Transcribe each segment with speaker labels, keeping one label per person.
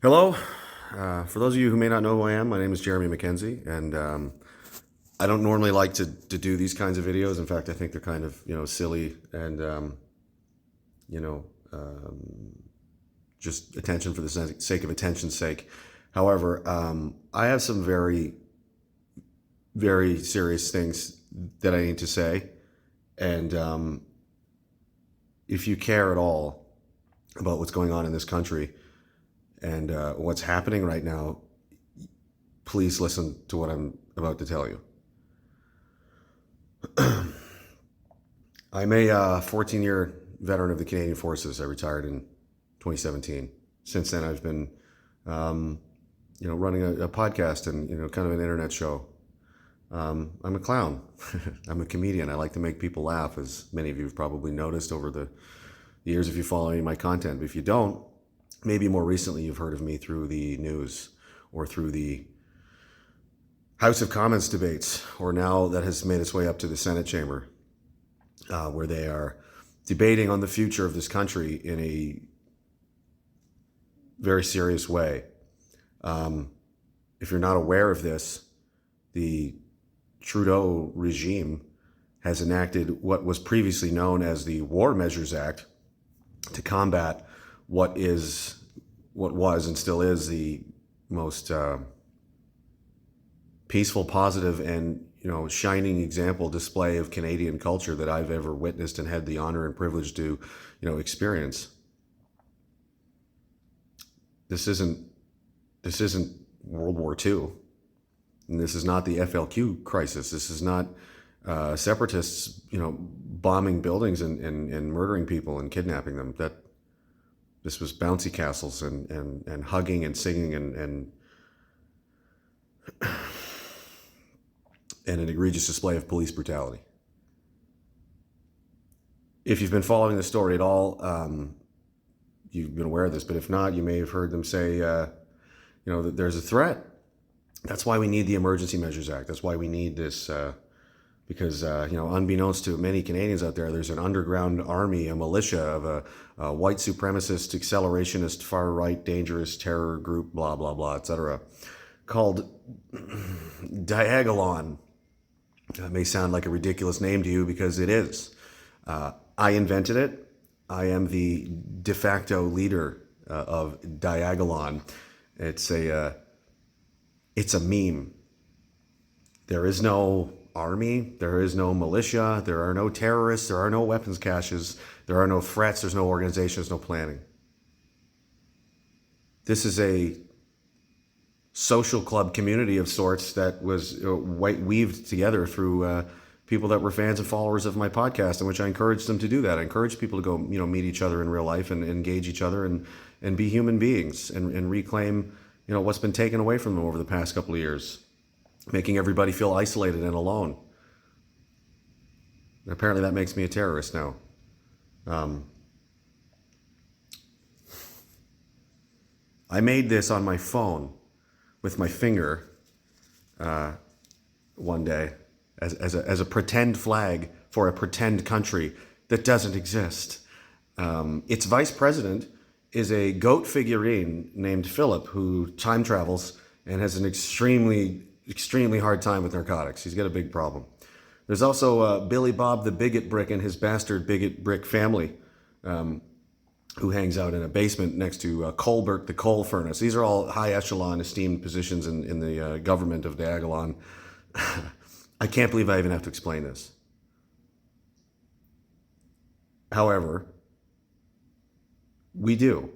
Speaker 1: Hello. For those of you who may not know who I am, my name is Jeremy McKenzie, and I don't normally like to do these kinds of videos. In fact, I think they're kind of silly and you know just attention for the sake of attention's sake. However, I have some very very serious things that I need to say, and if you care at all about what's going on in this country and what's happening right now, please listen to what I'm about to tell you. I'm a 14-year veteran of the Canadian Forces. I retired in 2017. Since then, I've been, running a podcast and kind of an internet show. I'm a clown. I'm a comedian. I like to make people laugh, as many of you have probably noticed over the years if you follow any of my content. But if you don't, maybe more recently you've heard of me through the news or through the House of Commons debates, or now that has made its way up to the Senate chamber, where they are debating on the future of this country in a very serious way. If you're not aware of this, the Trudeau regime has enacted what was previously known as the War Measures Act to combat what was and still is the most peaceful, positive, and shining example display of Canadian culture that I've ever witnessed and had the honor and privilege to experience. This isn't World War II, and this is not the FLQ crisis. This is not separatists bombing buildings and murdering people and kidnapping them. This was bouncy castles and hugging and singing and an egregious display of police brutality. If you've been following the story at all, you've been aware of this, but if not, you may have heard them say, that there's a threat. That's why we need the Emergency Measures Act. That's why we need this, because, unbeknownst to many Canadians out there, there's an underground army, a militia of a white supremacist, accelerationist, far-right, dangerous terror group, blah, blah, blah, etc., called Diagolon. That may sound like a ridiculous name to you because it is. I invented it. I am the de facto leader of Diagolon. It's a meme. There is no army. There is no militia. There are no terrorists. There are no weapons caches. There are no threats. There's no organization. There's no planning. This is a social club community of sorts that was weaved together through people that were fans and followers of my podcast, in which I encouraged them to do that. I encouraged people to go, meet each other in real life and engage each other and be human beings and reclaim, what's been taken away from them over the past couple of years, making everybody feel isolated and alone. And apparently that makes me a terrorist now. I made this on my phone with my finger one day as a pretend flag for a pretend country that doesn't exist. Its vice president is a goat figurine named Philip, who time travels and has an extremely hard time with narcotics. He's got a big problem. There's also Billy Bob the Bigot Brick and his bastard Bigot Brick family, who hangs out in a basement next to Colbert the coal furnace. These are all high echelon esteemed positions in the government of Diagolon. I can't believe I even have to explain this. However, we do,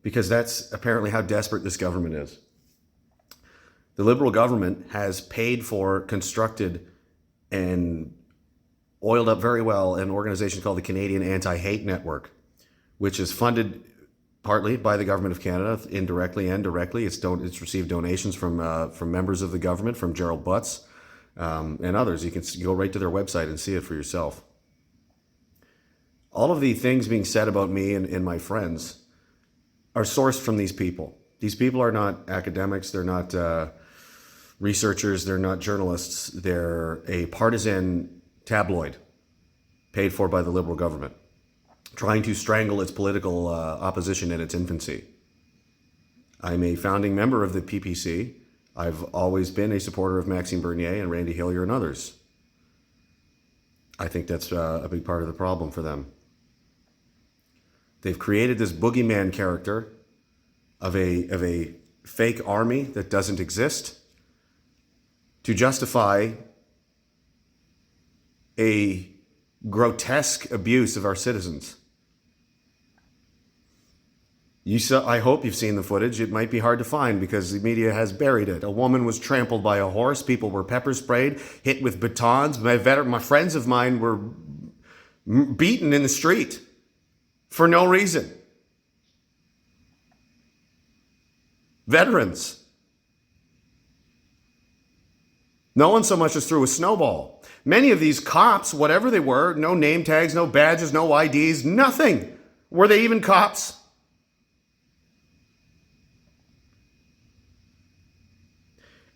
Speaker 1: because that's apparently how desperate this government is. The Liberal government has paid for, constructed, and oiled up very well an organization called the Canadian Anti-Hate Network, which is funded partly by the government of Canada, indirectly and directly. It's received donations from members of the government, from Gerald Butts and others. You can go right to their website and see it for yourself. All of the things being said about me and my friends are sourced from these people. These people are not academics. They're not researchers. They're not journalists. They're a partisan tabloid paid for by the Liberal government, trying to strangle its political opposition in its infancy. I'm a founding member of the PPC. I've always been a supporter of Maxime Bernier and Randy Hillier and others. I think that's a big part of the problem for them. They've created this boogeyman character of a fake army that doesn't exist to justify a grotesque abuse of our citizens. I hope you've seen the footage. It might be hard to find because the media has buried it. A woman was trampled by a horse. People were pepper sprayed, hit with batons. My friends of mine were beaten in the street for no reason. Veterans. No one so much as threw a snowball. Many of these cops, whatever they were, no name tags, no badges, no IDs, nothing. Were they even cops?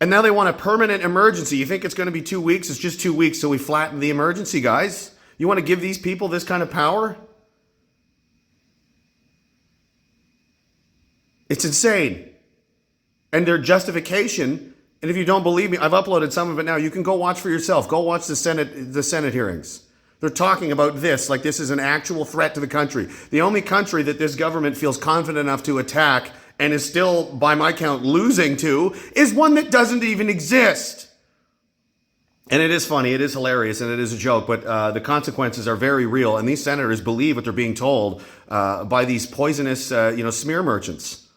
Speaker 1: And now they want a permanent emergency. You think it's going to be 2 weeks? It's just 2 weeks till we flatten the emergency, guys. You want to give these people this kind of power? It's insane. And their justification, and if you don't believe me, I've uploaded some of it now. You can go watch for yourself. Go watch the Senate hearings. They're talking about this like this is an actual threat to the country. The only country that this government feels confident enough to attack and is still, by my count, losing to, is one that doesn't even exist. And it is funny, it is hilarious, and it is a joke, but the consequences are very real, and these senators believe what they're being told by these poisonous, smear merchants.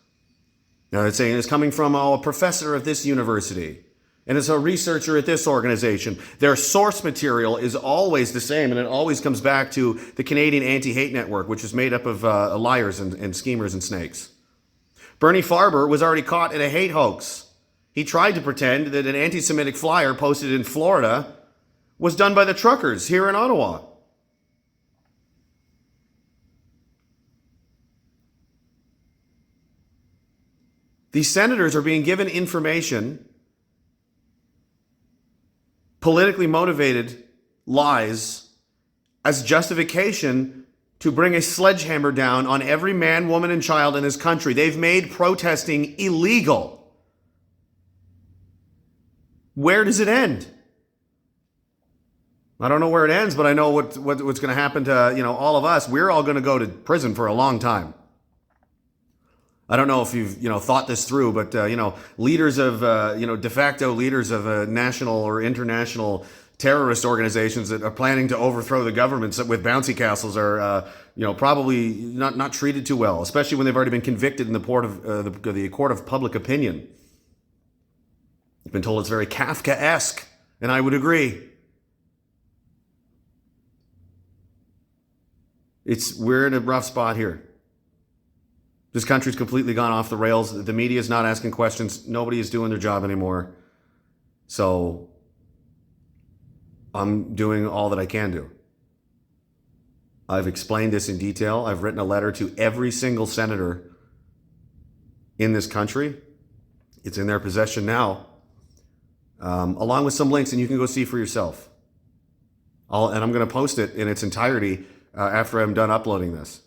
Speaker 1: Now, it's saying it's coming from a professor of this university, and it's a researcher at this organization. Their source material is always the same, and it always comes back to the Canadian Anti-Hate Network, which is made up of liars and schemers and snakes. Bernie Farber was already caught in a hate hoax. He tried to pretend that an anti-Semitic flyer posted in Florida was done by the truckers here in Ottawa. These senators are being given information, politically motivated lies, as justification to bring a sledgehammer down on every man, woman, and child in this country. They've made protesting illegal. Where does it end? I don't know where it ends, but I know what's going to happen to all of us. We're all going to go to prison for a long time. I don't know if you've thought this through, but leaders of de facto leaders of national or international terrorist organizations that are planning to overthrow the governments with bouncy castles are probably not treated too well, especially when they've already been convicted in the court of public opinion. I've been told it's very Kafkaesque, and I would agree. We're in a rough spot here. This country's completely gone off the rails. The media is not asking questions. Nobody is doing their job anymore. So I'm doing all that I can do. I've explained this in detail. I've written a letter to every single senator in this country. It's in their possession now, along with some links, and you can go see for yourself. And I'm going to post it in its entirety after I'm done uploading this.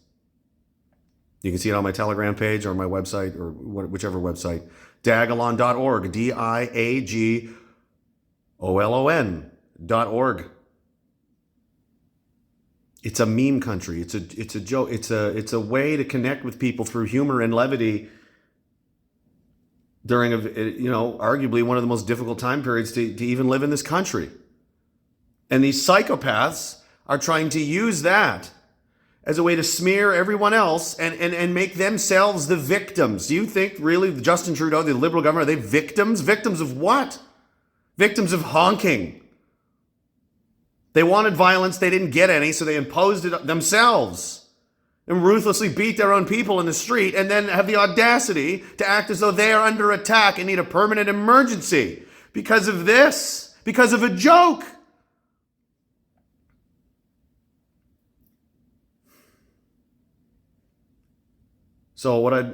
Speaker 1: You can see it on my Telegram page or my website or whichever website. Diagolon.org. Diagolon.org. It's a meme country. It's a joke. It's a way to connect with people through humor and levity during arguably one of the most difficult time periods to even live in this country. And these psychopaths are trying to use that as a way to smear everyone else and make themselves the victims. Do you think really Justin Trudeau, the Liberal government, are they victims? Victims of what? Victims of honking. They wanted violence, they didn't get any, so they imposed it themselves and ruthlessly beat their own people in the street and then have the audacity to act as though they are under attack and need a permanent emergency because of this, because of a joke. So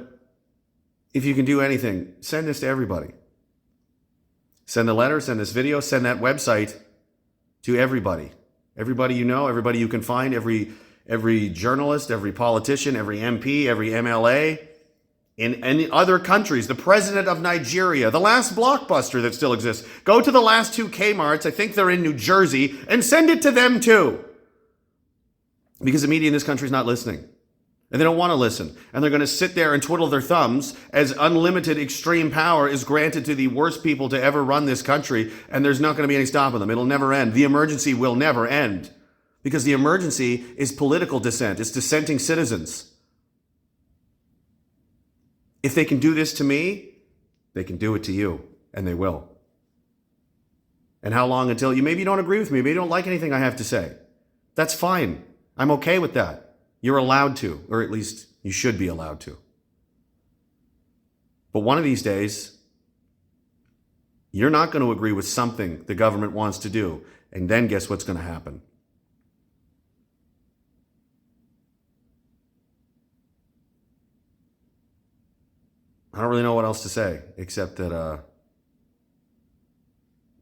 Speaker 1: if you can do anything, send this to everybody. Send a letter, send this video, send that website to everybody. Everybody you know, everybody you can find, every journalist, every politician, every MP, every MLA, In other countries, the president of Nigeria, the last Blockbuster that still exists, go to the last two Kmarts, I think they're in New Jersey, and send it to them too. Because the media in this country is not listening. And they don't want to listen. And they're going to sit there and twiddle their thumbs as unlimited extreme power is granted to the worst people to ever run this country, and there's not going to be any stopping them. It'll never end. The emergency will never end. Because the emergency is political dissent. It's dissenting citizens. If they can do this to me, they can do it to you, and they will. And how long until maybe you don't agree with me, maybe you don't like anything I have to say. That's fine. I'm okay with that. You're allowed to, or at least you should be allowed to. But one of these days, you're not going to agree with something the government wants to do, and then guess what's going to happen? I don't really know what else to say, except that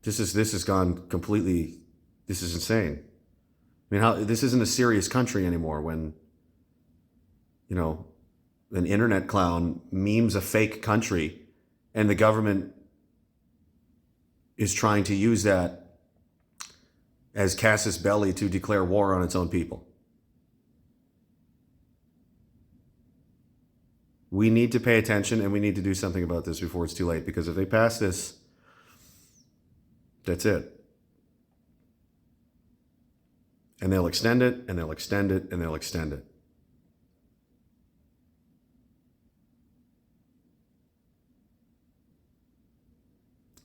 Speaker 1: this has gone completely, this is insane. I mean, this isn't a serious country anymore when, an internet clown memes a fake country and the government is trying to use that as casus belli to declare war on its own people. We need to pay attention, and we need to do something about this before it's too late, because if they pass this, that's it. And they'll extend it, and they'll extend it, and they'll extend it.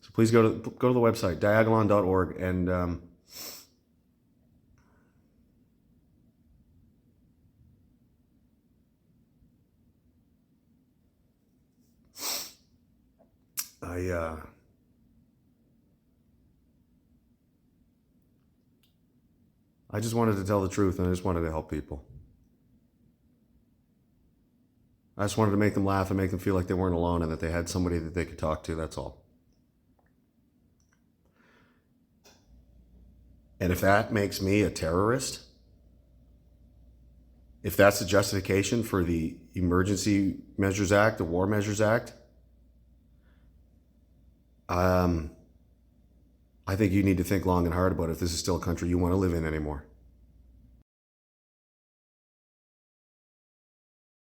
Speaker 1: So please go to the website, diagolon.org, and I just wanted to tell the truth, and I just wanted to help people. I just wanted to make them laugh and make them feel like they weren't alone and that they had somebody that they could talk to, that's all. And if that makes me a terrorist, if that's the justification for the Emergency Measures Act, the War Measures Act, I think you need to think long and hard about if this is still a country you want to live in anymore.